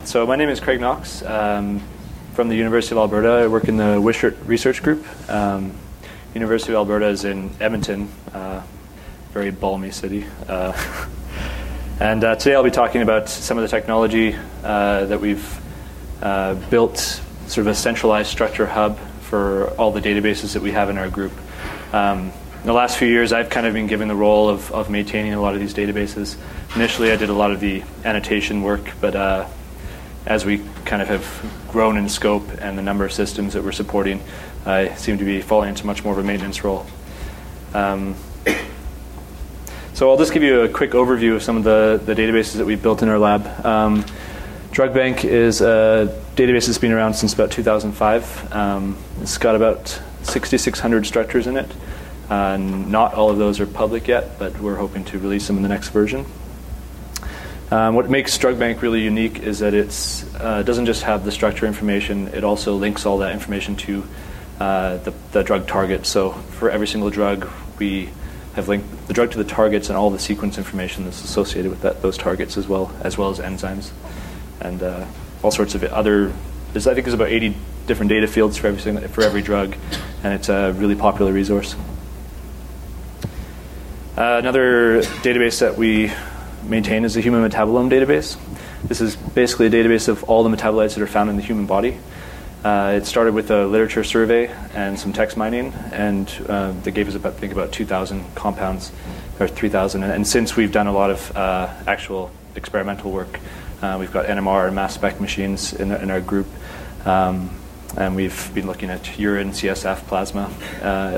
So my name is Craig Knox from the University of Alberta. I work in the Wishart Research Group. University of Alberta is in Edmonton, very balmy city. And today I'll be talking about some of the technology that we've built, sort of a centralized structure hub for all the databases that we have in our group. In the last few years, I've kind of been given the role of maintaining a lot of these databases. Initially, I did a lot of the annotation work, but as we kind of have grown in scope and the number of systems that we're supporting, I seem to be falling into much more of a maintenance role. So I'll just give you a quick overview of some of the databases that we've built in our lab. DrugBank is a database that's been around since about 2005. It's got about 6,600 structures in it. Not all of those are public yet, but we're hoping to release them in the next version. What makes DrugBank really unique is that it doesn't just have the structure information, it also links all that information to the drug target. So for every single drug, we have linked the drug to the targets and all the sequence information that's associated with those targets as well as enzymes. And all sorts of other, I think there's about 80 different data fields for every drug, and it's a really popular resource. Another database that we maintain is the Human Metabolome Database. This is basically a database of all the metabolites that are found in the human body. It started with a literature survey and some text mining, and they gave us about 2,000 compounds, or 3,000. And since we've done a lot of actual experimental work, we've got NMR and mass spec machines in our group, and we've been looking at urine, CSF, plasma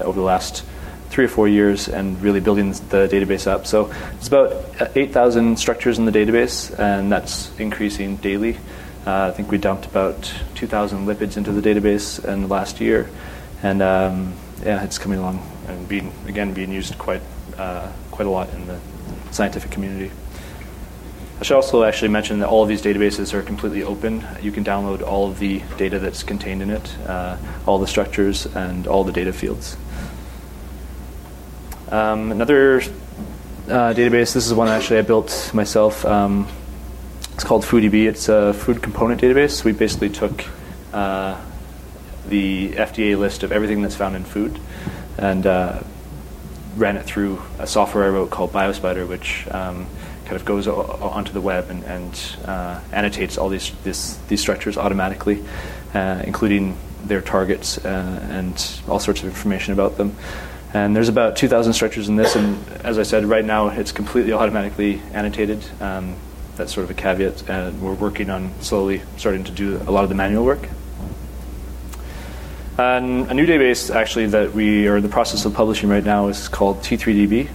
over the last 3 or 4 years and really building the database up. So it's about 8,000 structures in the database, and that's increasing daily. I think we dumped about 2,000 lipids into the database in the last year, and it's coming along and being used quite a lot in the scientific community. I should also actually mention that all of these databases are completely open. You can download all of the data that's contained in it, all the structures and all the data fields. Another database, this is one actually I built myself. It's called FoodDB. It's a food component database. We basically took the FDA list of everything that's found in food and ran it through a software I wrote called BioSpider, which kind of goes onto the web and annotates all these structures automatically, including their targets and all sorts of information about them. And there's about 2,000 structures in this, and as I said, right now it's completely automatically annotated. That's sort of a caveat, and we're working on slowly starting to do a lot of the manual work. And a new database actually that we are in the process of publishing right now is called T3DB,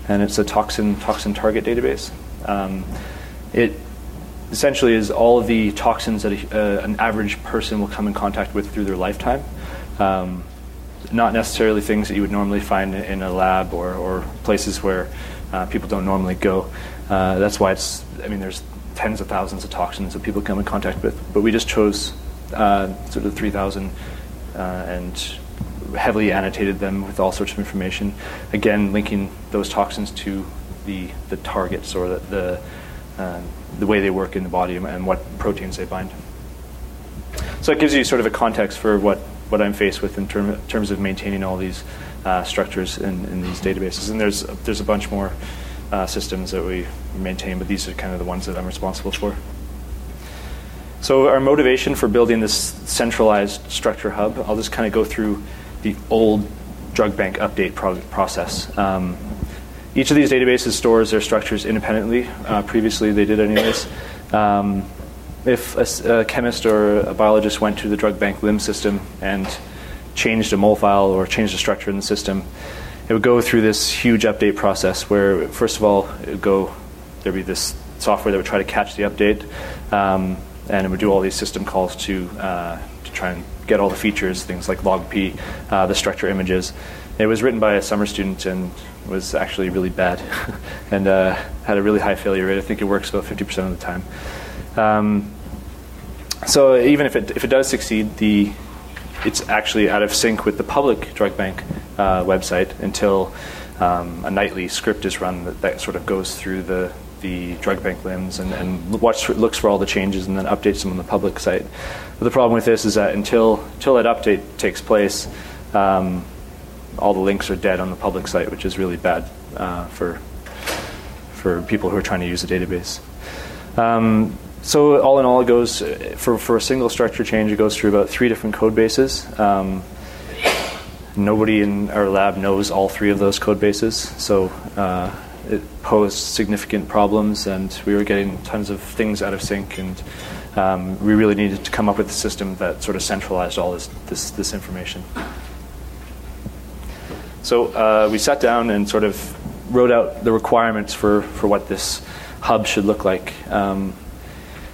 and it's a toxin target database. It essentially is all of the toxins that an average person will come in contact with through their lifetime. Not necessarily things that you would normally find in a lab or places where people don't normally go. That's why there's tens of thousands of toxins that people come in contact with. But we just chose sort of 3,000 and heavily annotated them with all sorts of information. Again, linking those toxins to the targets or the way they work in the body and what proteins they bind. So it gives you sort of a context for what I'm faced with in terms of maintaining all these structures in these databases. And there's a bunch more systems that we maintain, but these are kind of the ones that I'm responsible for. So our motivation for building this centralized structure hub, I'll just kind of go through the old DrugBank update process. Each of these databases stores their structures independently. Previously they did anyways. If a chemist or a biologist went to the DrugBank LIMS system and changed a mole file or changed a structure in the system, it would go through this huge update process where, first of all, there'd be this software that would try to catch the update, and it would do all these system calls to try and get all the features, things like log-p, the structure images. It was written by a summer student and was actually really bad and had a really high failure rate. I think it works about 50% of the time. So even if it does succeed, it's actually out of sync with the public DrugBank website until a nightly script is run that sort of goes through the the DrugBank limbs and looks for all the changes and then updates them on the public site. But the problem with this is that until that update takes place, all the links are dead on the public site, which is really bad for people who are trying to use the database. So all in all, it goes, for a single structure change, it goes through about 3 different code bases. Nobody in our lab knows all 3 of those code bases, so it posed significant problems, and we were getting tons of things out of sync, and we really needed to come up with a system that sort of centralized all this information. So we sat down and sort of wrote out the requirements for what this hub should look like.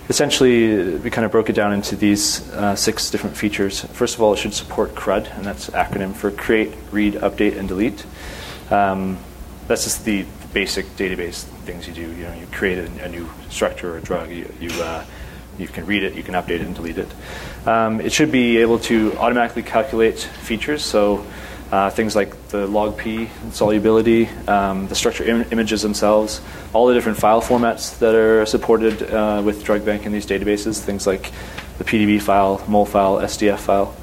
Essentially, we kind of broke it down into these 6 different features. First of all, it should support CRUD, and that's acronym for Create, Read, Update, and Delete. That's just the basic database things you do. You know, you create a new structure or a drug. You can read it, you can update it, and delete it. It should be able to automatically calculate features, so things like the log P solubility, the structure images themselves, all the different file formats that are supported with DrugBank in these databases, things like the PDB file, mol file, SDF file.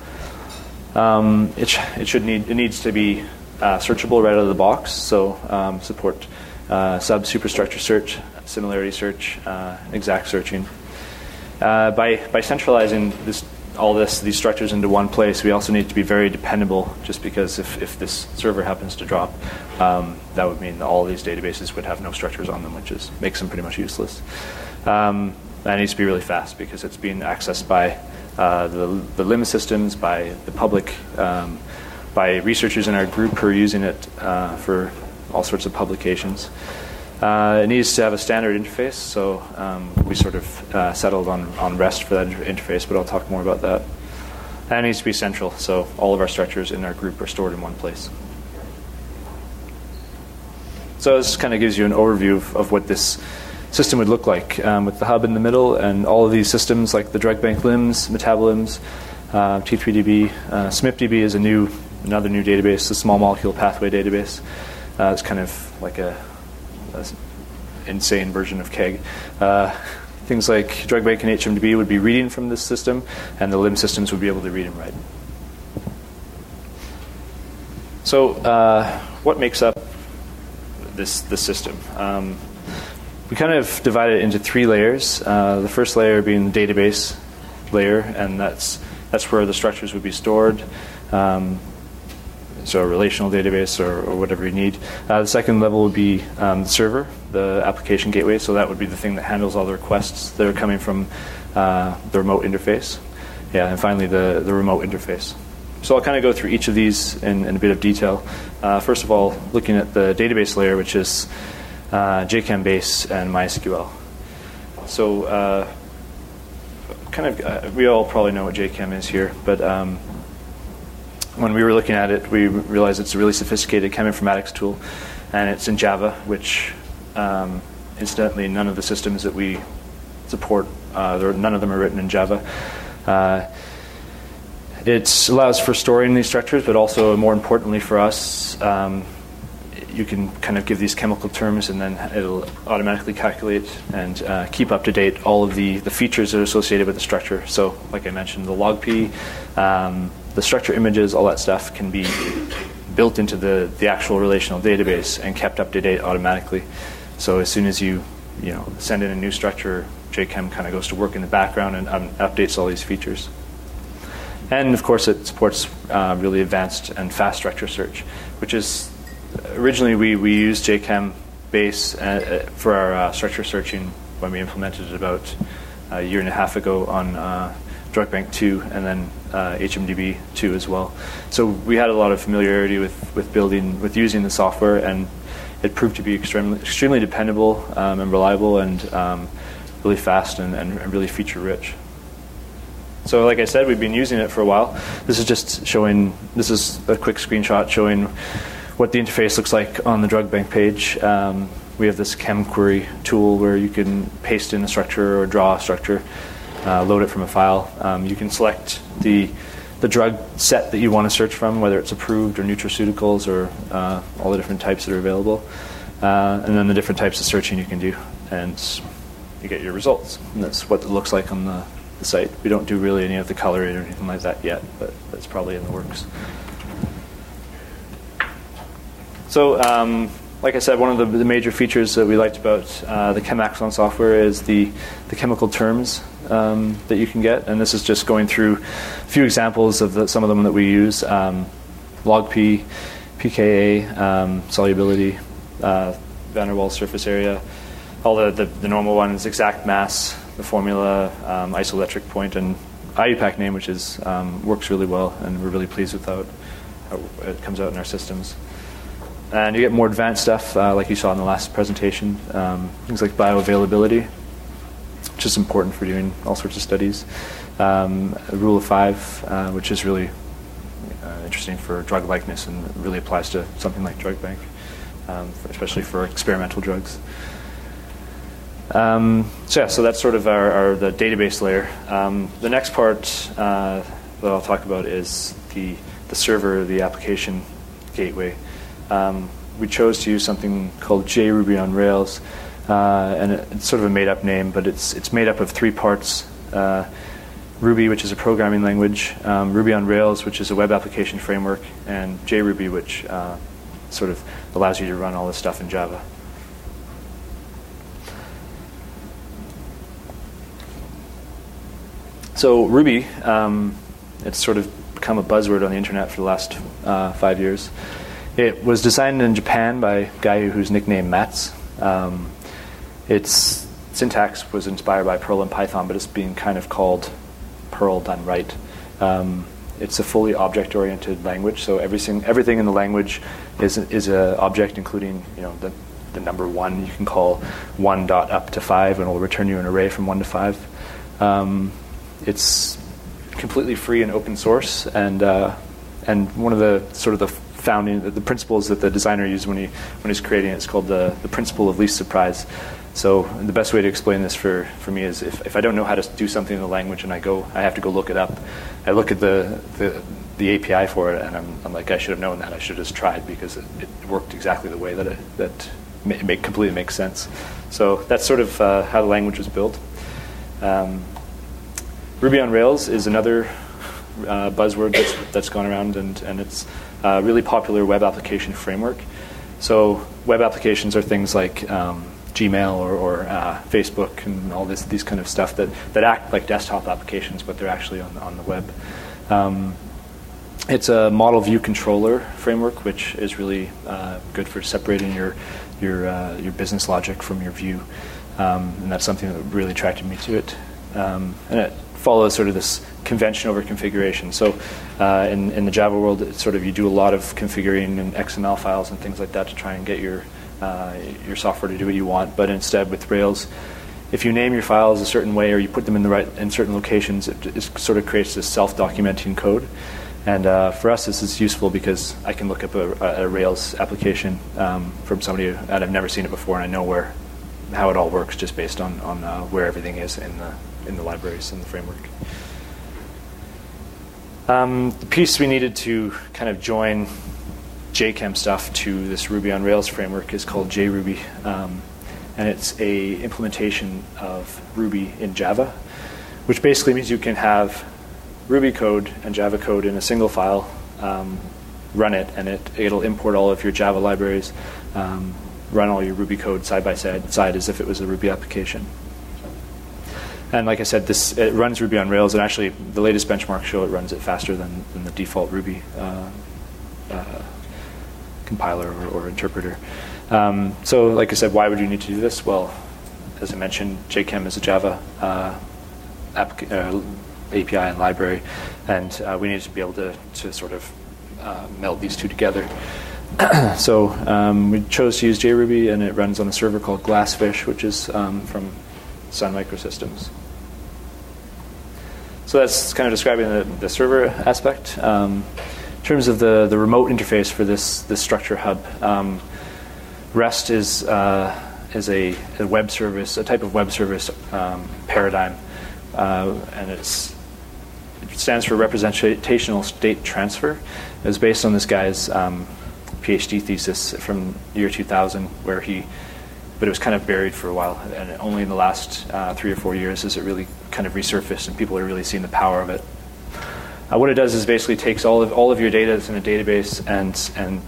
It needs to be searchable right out of the box, so support superstructure search, similarity search, exact searching. By centralizing these structures into one place, we also need to be very dependable, just because if this server happens to drop, that would mean that all of these databases would have no structures on them, which makes them pretty much useless. That needs to be really fast, because it's being accessed by the limb systems, by the public, by researchers in our group who are using it for all sorts of publications. It needs to have a standard interface, so we sort of settled on REST for that interface, but I'll talk more about that. And it needs to be central, so all of our structures in our group are stored in one place. So this kind of gives you an overview of what this system would look like, with the hub in the middle and all of these systems like the DrugBank limbs, metabolimes, T3DB. SMIPDB is another new database, a small molecule pathway database. It's kind of like an insane version of KEGG. Things like DrugBank and HMDB would be reading from this system, and the limb systems would be able to read and write. So what makes up this system? We kind of divide it into 3 layers. The first layer being the database layer, and that's where the structures would be stored. So a relational database or whatever you need. The second level would be the server, the application gateway. So that would be the thing that handles all the requests that are coming from the remote interface. Yeah, and finally the remote interface. So I'll kind of go through each of these in a bit of detail. First of all, looking at the database layer, which is JChem Base and MySQL. So we all probably know what JChem is here, but when we were looking at it, we realized it's a really sophisticated cheminformatics tool, and it's in Java, which, incidentally, none of the systems that we support, none of them are written in Java. It allows for storing these structures, but also, more importantly for us, you can kind of give these chemical terms, and then it'll automatically calculate and keep up to date all of the features that are associated with the structure. So, like I mentioned, the log P, the structure images, all that stuff can be built into the actual relational database and kept up to date automatically. So as soon as you send in a new structure, JChem kind of goes to work in the background and updates all these features. And of course, it supports really advanced and fast structure search, which is originally we used JChem Base for our structure searching when we implemented it about a year and a half ago on DrugBank 2 and then HMDB 2 as well. So we had a lot of familiarity with using the software, and it proved to be extremely dependable and reliable, and really fast and really feature rich. So like I said, we've been using it for a while. This is a quick screenshot showing what the interface looks like on the DrugBank page. We have this chem query tool where you can paste in a structure or draw a structure, load it from a file. You can select the drug set that you want to search from, whether it's approved or nutraceuticals or all the different types that are available, and then the different types of searching you can do. and you get your results. And that's what it looks like on the site. We don't do really any of the coloring or anything like that yet, but that's probably in the works. So, like I said, one of the major features that we liked about the ChemAxon software is the chemical terms that you can get. And this is just going through a few examples of some of them that we use. Log P, pKa, solubility, van der Waals surface area, all the normal ones, exact mass, the formula, isoelectric point, and IUPAC name, which is works really well, and we're really pleased with how it comes out in our systems. And you get more advanced stuff, like you saw in the last presentation, things like bioavailability, which is important for doing all sorts of studies. A rule of 5, which is really interesting for drug likeness and really applies to something like DrugBank, especially for experimental drugs. So that's sort of the database layer. The next part that I'll talk about is the server, the application gateway. We chose to use something called JRuby on Rails, and it's sort of a made-up name, but it's made up of 3 parts. Ruby, which is a programming language, Ruby on Rails, which is a web application framework, and JRuby, which sort of allows you to run all this stuff in Java. So Ruby, it's sort of become a buzzword on the internet for the last 5 years. It was designed in Japan by a guy who's nicknamed Mats. Its syntax was inspired by Perl and Python, but it's being kind of called Perl done right. It's a fully object-oriented language, so everything in the language is an object, including the number 1. You can call 1 dot up to 5, and it will return you an array from 1 to 5. It's completely free and open source, and one of the sort of the principles that the designer used when he's creating it is called the principle of least surprise. So the best way to explain this for me is if I don't know how to do something in the language and I have to go look it up, I look at the API for it and I'm like, I should have known that. I should have just tried because it worked exactly the way that it completely makes sense. So that's sort of how the language was built. Ruby on Rails is another buzzword that's gone around, and it's a really popular web application framework. So web applications are things like Gmail or Facebook and all these kind of stuff that act like desktop applications, but they're actually on the web. It's a model view controller framework, which is really good for separating your business logic from your view, and that's something that really attracted me to it. And it follows sort of this convention over configuration. So in the Java world, it's sort of you do a lot of configuring and XML files and things like that to try and get your software to do what you want. But instead, with Rails, if you name your files a certain way or you put them in certain locations, it sort of creates this self-documenting code. And for us, this is useful because I can look up a Rails application from somebody that I've never seen it before, and I know how it all works just based on where everything is in the libraries and the framework. The piece we needed to kind of join JChem stuff to this Ruby on Rails framework is called JRuby, and it's a implementation of Ruby in Java, which basically means you can have Ruby code and Java code in a single file, run it, and it'll import all of your Java libraries, run all your Ruby code side by side as if it was a Ruby application. And like I said, it runs Ruby on Rails, and actually the latest benchmarks show it runs it faster than the default Ruby compiler or interpreter. So like I said, why would you need to do this? Well, as I mentioned, JChem is a Java API and library, and we needed to be able to sort of meld these two together. So we chose to use JRuby, and it runs on a server called Glassfish, which is from Sun Microsystems. So that's kind of describing the server aspect. In terms of the remote interface for this structure hub, REST is a web service, a type of web service paradigm, and it stands for representational state transfer. It was based on this guy's PhD thesis from the year 2000, where he but it was kind of buried for a while, and only in the last 3 or 4 years has it really kind of resurfaced, and people are really seeing the power of it. What it does is basically takes all of your data that's in a database and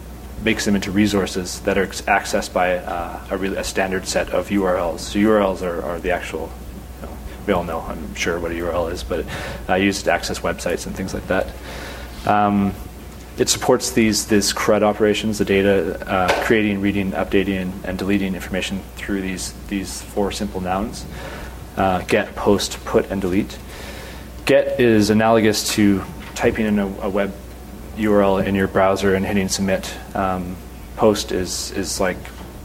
makes them into resources that are accessed by a standard set of URLs. So URLs are the actual, we all know, I'm sure, what a URL is, but used to access websites and things like that. It supports these CRUD operations, the data creating, reading, updating, and deleting information through these 4 simple nouns: get, post, put, and delete. Get is analogous to typing in a web URL in your browser and hitting submit. Post is like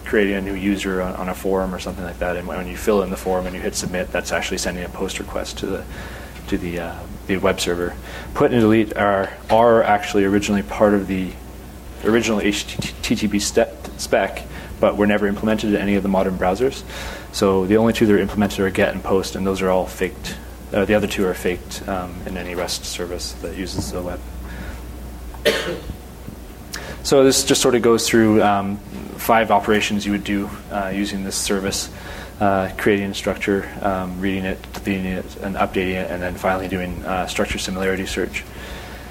creating a new user on a forum or something like that, and when you fill in the form and you hit submit, that's actually sending a post request to the web server. Put and delete are actually originally part of the original HTTP spec, but were never implemented in any of the modern browsers. So the only 2 that are implemented are get and post, and those are all faked. The other 2 are faked in any REST service that uses the web. So this just sort of goes through 5 operations you would do using this service: creating a structure, reading it, deleting it, and updating it, and then finally doing structure similarity search.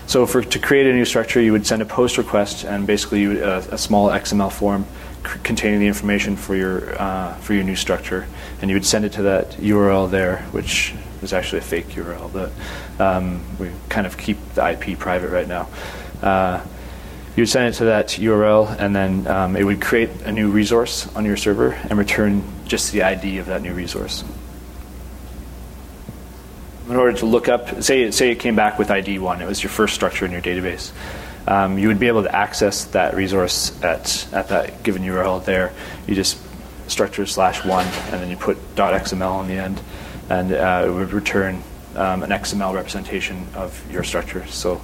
So to create a new structure, you would send a post request, and basically a small XML form containing the information for your new structure, and you would send it to that URL there, which is actually a fake URL. We kind of keep the IP private right now. You would send it to that URL, and then it would create a new resource on your server and return just the ID of that new resource. In order to look up, say it came back with ID 1, it was your first structure in your database. You would be able to access that resource at that given URL there. You just structure /1, and then you put .xml on the end, and it would return an XML representation of your structure. So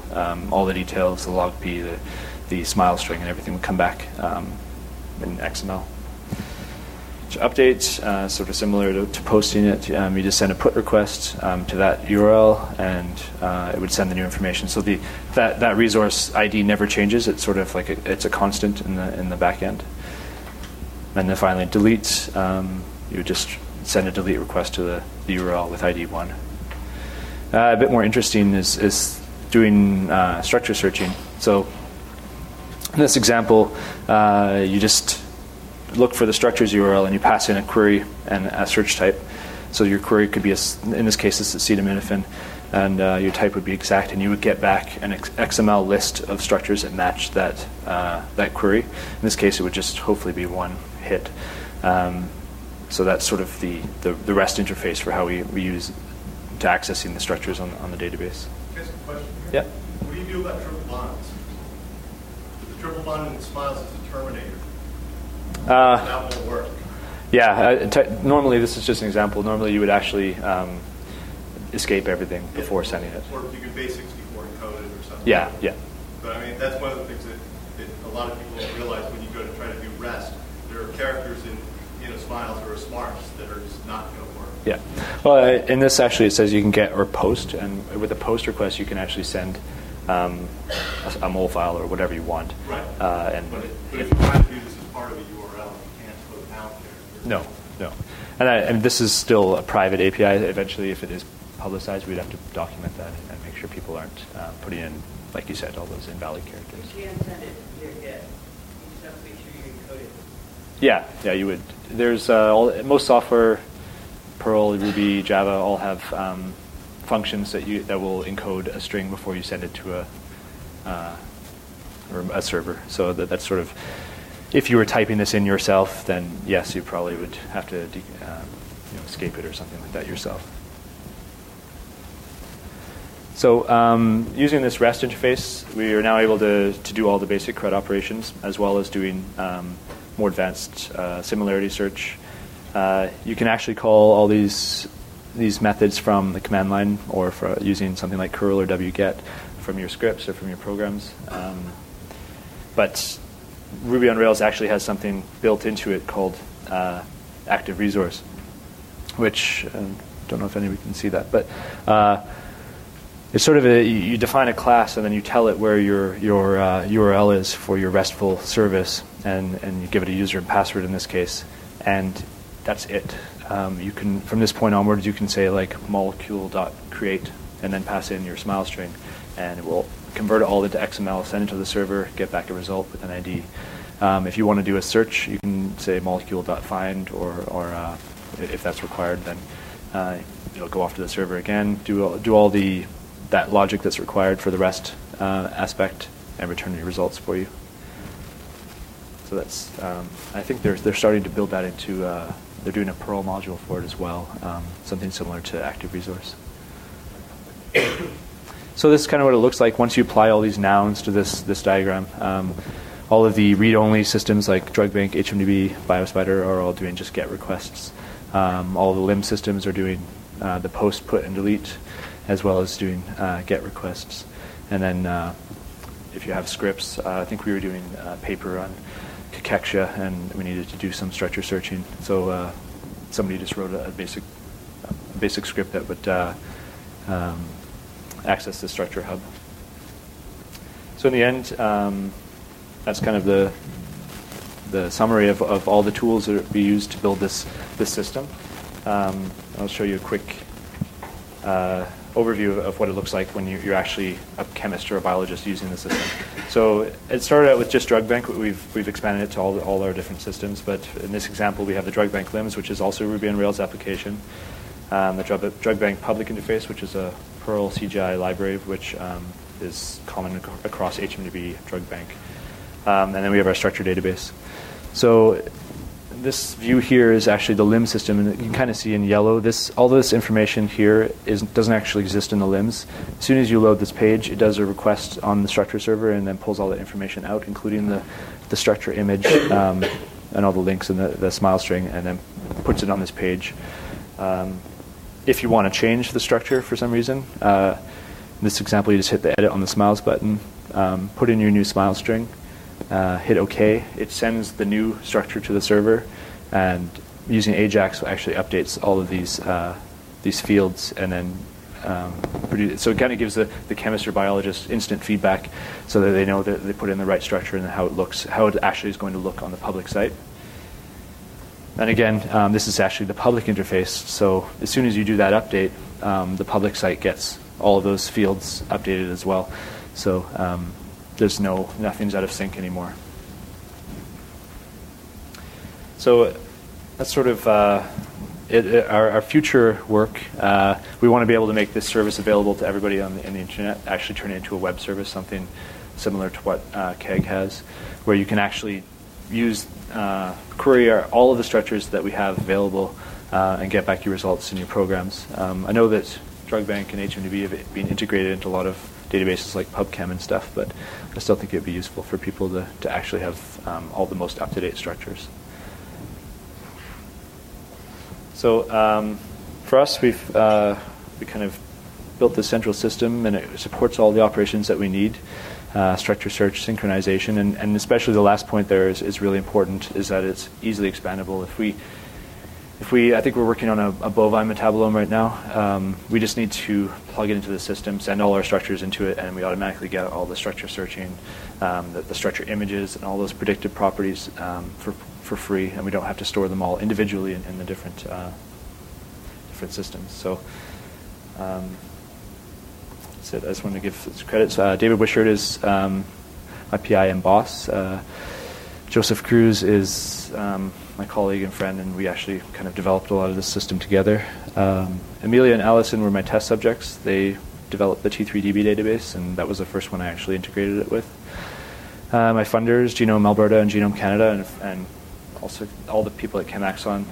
all the details, the log p, the smile string, and everything would come back in XML. To update, sort of similar to posting it, you just send a put request to that URL, and it would send the new information. So that resource ID never changes. It's sort of like it's a constant in the back end. And then finally, delete. You would just send a delete request to the URL with ID 1. A bit more interesting is doing structure searching. So in this example, you just look for the structures URL and you pass in a query and a search type. So your query could be, in this case, it's acetaminophen, and your type would be exact, and you would get back an XML list of structures that match that query. In this case, it would just hopefully be one hit. So that's sort of the REST interface for how we use to accessing the structures on the database. Can I ask a question here? Yeah. What do you do about triple bonds? The triple bond in Smiles is a terminator. That won't work. Yeah. Normally, this is just an example. Normally, you would actually escape everything before sending it. Or you could base 64 encode it or something. Yeah, yeah. But I mean, that's one of the things that a lot of people don't realize when you go to try to do REST. There are characters in Smiles or Smarts that are just not going to work. Yeah. Well, in this actually it says you can get or post, and with a post request you can actually send a mole file or whatever you want. Right. But if you try to do this as part of a URL, you can't put a pound there. No. And this is still a private API. Eventually, if it is publicized, we'd have to document that and make sure people aren't putting in, like you said, all those invalid characters. You can't send it here yet. You just have to make sure you encode it. Yeah, you would. There's most software, Perl, Ruby, Java, all have functions that will encode a string before you send it to a server. So that's sort of, if you were typing this in yourself, then yes, you probably would have to escape it or something like that yourself. So using this REST interface, we are now able to do all the basic CRUD operations, as well as doing more advanced similarity search. You can actually call all these methods from the command line, or using something like curl or wget from your scripts or from your programs. But Ruby on Rails actually has something built into it called active resource, which I don't know if anybody can see that, but it's sort of you define a class and then you tell it where your URL is for your RESTful service, and you give it a user and password in this case, and that's it. You can, from this point onwards, you can say like molecule.create and then pass in your smile string, and it will convert it all into XML, send it to the server, get back a result with an ID. If you want to do a search, you can say molecule.find, or if that's required, then it'll go off to the server again, do all that logic that's required for the REST aspect, and return your results for you. So that's, I think they're starting to build that into, they're doing a Perl module for it as well, something similar to Active Resource. So this is kind of what it looks like once you apply all these nouns to this diagram. All of the read-only systems like DrugBank, HMDB, BioSpider are all doing just GET requests. All the limb systems are doing the post, put, and delete, as well as doing GET requests. And then if you have scripts, I think we were doing a paper on cachexia, and we needed to do some structure searching. So somebody just wrote a basic script that would access the structure hub. So in the end, that's kind of the summary of all the tools that we use to build this system. I'll show you a quick overview of what it looks like when you're actually a chemist or a biologist using the system. So it started out with just DrugBank. We've expanded it to all our different systems. But in this example, we have the DrugBank limbs, which is also a Ruby on Rails application. The DrugBank public interface, which is a Perl CGI library, which is common across HMDB, DrugBank. And then we have our structure database. So this view here is actually the limb system, and you can kind of see in yellow, all this information here doesn't actually exist in the limbs. As soon as you load this page, it does a request on the structure server and then pulls all that information out, including the structure image and all the links and the smile string, and then puts it on this page. If you want to change the structure for some reason, in this example, you just hit the edit on the smiles button, put in your new smile string, hit OK. It sends the new structure to the server, and using Ajax actually updates all of these fields, and then so it kind of gives the chemist or biologist instant feedback, so that they know that they put in the right structure and how it actually is going to look on the public site. And again, this is actually the public interface. So as soon as you do that update, the public site gets all of those fields updated as well. So there's nothing's out of sync anymore. So that's sort of our future work. We want to be able to make this service available to everybody on the internet, actually turn it into a web service, something similar to what KEGG has, where you can actually query all of the structures that we have available and get back your results in your programs. I know that DrugBank and HMDB have been integrated into a lot of databases like PubChem and stuff, but I still think it would be useful for people to actually have all the most up-to-date structures. So for us, we kind of built this central system, and it supports all the operations that we need. Structure search, synchronization, and especially the last point there is really important, is that it's easily expandable. I think we're working on a bovine metabolome right now. We just need to plug it into the system, send all our structures into it, and we automatically get all the structure searching, the structure images, and all those predictive properties for free, and we don't have to store them all individually in the different systems. So. I just wanted to give credits. David Wishart is my PI and boss. Joseph Cruz is my colleague and friend, and we actually kind of developed a lot of this system together. Amelia and Allison were my test subjects. They developed the T3DB database, and that was the first one I actually integrated it with. My funders, Genome Alberta and Genome Canada, and also all the people at ChemAxon.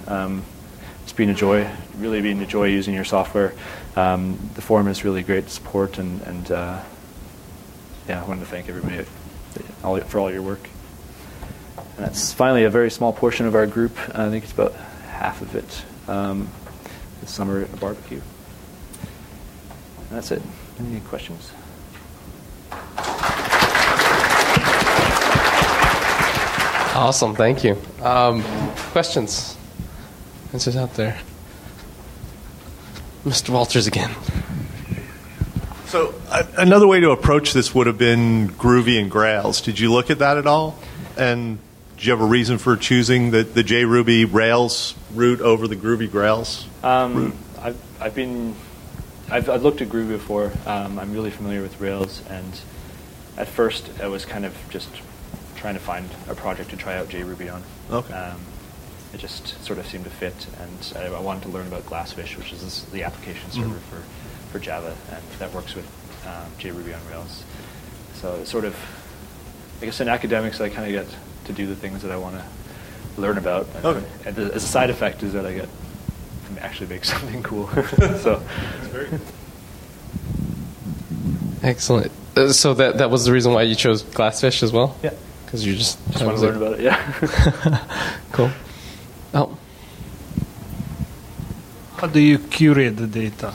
It's been a joy, really been a joy using your software. The forum is really great support, and I wanted to thank everybody for all your work. And that's finally a very small portion of our group. I think it's about half of it this summer at a barbecue. And that's it. Any questions? Awesome, thank you. Questions? Answers out there. Mr. Walters again. So another way to approach this would have been Groovy and Grails. Did you look at that at all? And you have a reason for choosing the JRuby Rails route over the Groovy Grails route? I've looked at Groovy before. I'm really familiar with Rails, and at first I was kind of just trying to find a project to try out JRuby on. Okay. It just sort of seemed to fit, and I wanted to learn about Glassfish, which is the application server for Java, and that works with JRuby on Rails. So it's sort of, I guess in academics I kind of get to do the things that I want to learn about. Okay. And as a side effect is that I get to actually make something cool. So That's very good. Excellent. So that was the reason why you chose Glassfish as well? yeah, Because you just want to learn about it. Yeah. Cool. Oh, How do you curate the data?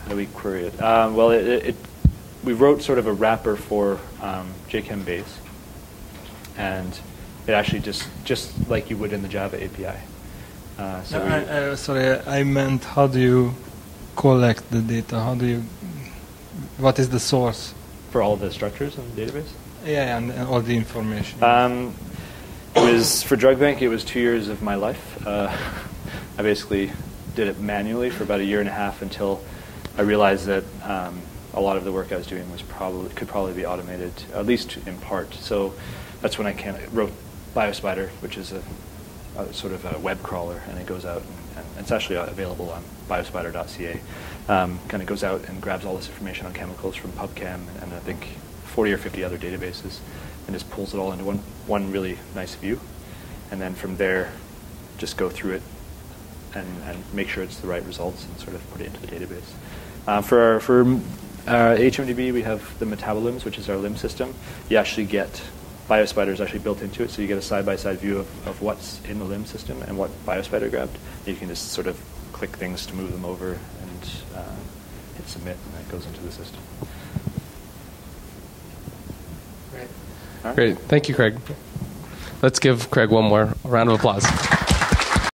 How do we query it? Well, we wrote sort of a wrapper for JChem Base, and it actually just like you would in the Java API. Sorry, I meant how do you collect the data? What is the source? For all the structures in the database? Yeah, and all the information. It was for DrugBank. It was 2 years of my life. I basically did it manually for about a year and a half until I realized that a lot of the work I was doing could probably be automated, at least in part. So that's when I wrote BioSpider, which is a sort of a web crawler, and it goes out and it's actually available on biospider.ca. Kind of goes out and grabs all this information on chemicals from PubChem and I think 40 or 50 other databases, and just pulls it all into one really nice view, and then from there just go through it and make sure it's the right results and sort of put it into the database. For HMDB, we have the Metabolomes, which is our limb system. You actually get BioSpider is actually built into it, so you get a side-by-side view of what's in the limb system and what BioSpider grabbed. You can just sort of click things to move them over and hit submit, and that goes into the system. great. Thank you, Craig. Let's give Craig one more round of applause.